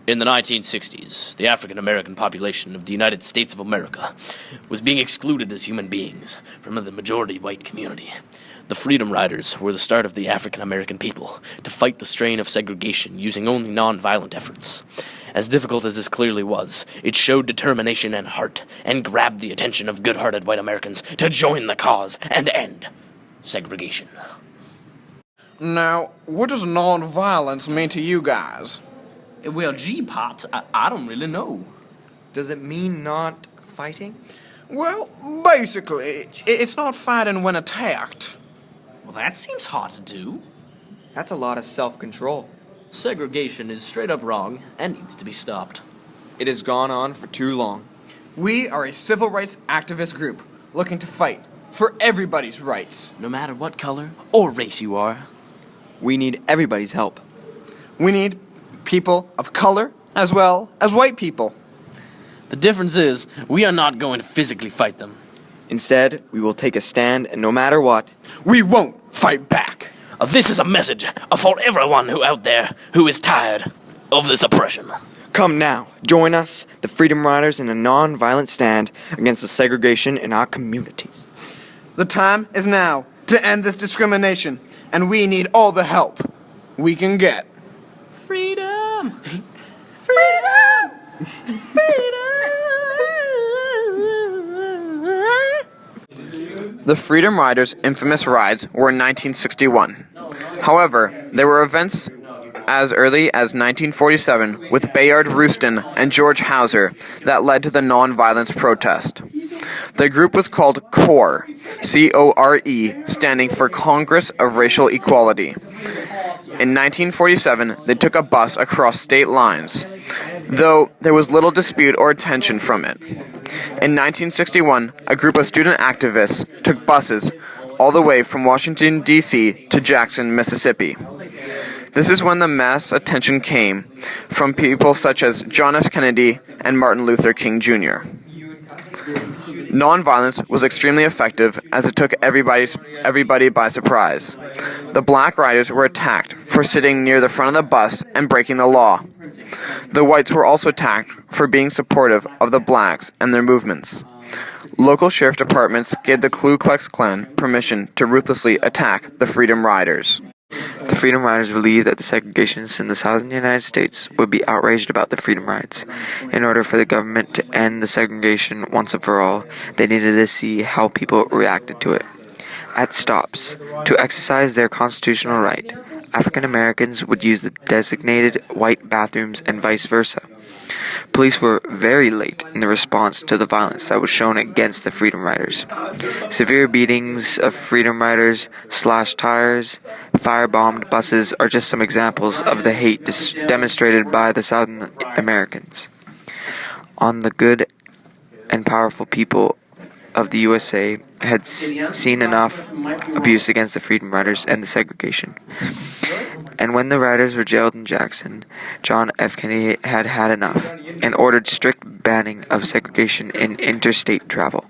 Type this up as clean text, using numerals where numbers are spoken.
In the 1960s, the African American population of the United States of America was being excluded as human beings from the majority white community. The Freedom Riders were the start of the African American people to fight the strain of segregation using only nonviolent efforts. As difficult as this clearly was, it showed determination and heart and grabbed the attention of good-hearted white Americans to join the cause and end segregation. Now, what does nonviolence mean to you guys? Well, gee, Pops, I don't really know. Does it mean not fighting? Well, basically, it's not fighting when attacked. Well, that seems hard to do. That's a lot of self-control. Segregation is straight up wrong and needs to be stopped. It has gone on for too long. We are a civil rights activist group looking to fight for everybody's rights. No matter what color or race you are. We need everybody's help. We need people of color as well as white people. The difference is, we are not going to physically fight them. Instead, we will take a stand, and no matter what, we won't fight back. This is a message for everyone out there who is tired of this oppression. Come now, join us, the Freedom Riders, in a non-violent stand against the segregation in our communities. The time is now to end this discrimination, and we need all the help we can get. Freedom! Freedom! The Freedom Riders' infamous rides were in 1961. However, there were events as early as 1947 with Bayard Rustin and George Hauser that led to the nonviolence protest. The group was called CORE, C-O-R-E, standing for Congress of Racial Equality. In 1947, they took a bus across state lines, though there was little dispute or attention from it. In 1961, a group of student activists took buses all the way from Washington, D.C. to Jackson, Mississippi. This is when the mass attention came from people such as John F. Kennedy and Martin Luther King Jr. Nonviolence was extremely effective as it took everybody by surprise. The Black Riders were attacked for sitting near the front of the bus and breaking the law. The whites were also attacked for being supportive of the blacks and their movements. Local sheriff departments gave the Ku Klux Klan permission to ruthlessly attack the Freedom Riders. The Freedom Riders believed that the segregationists in the southern United States would be outraged about the Freedom Rides. In order for the government to end the segregation once and for all, they needed to see how people reacted to it. At stops, to exercise their constitutional right, African Americans would use the designated white bathrooms and vice versa. Police were very late in the response to the violence that was shown against the Freedom Riders. Severe beatings of Freedom Riders, slashed tires, firebombed buses are just some examples of the hate demonstrated by the Southern Americans on the good and powerful people of the USA had seen enough abuse against the Freedom Riders and the segregation. And when the riders were jailed in Jackson, John F. Kennedy had had enough and ordered strict banning of segregation in interstate travel.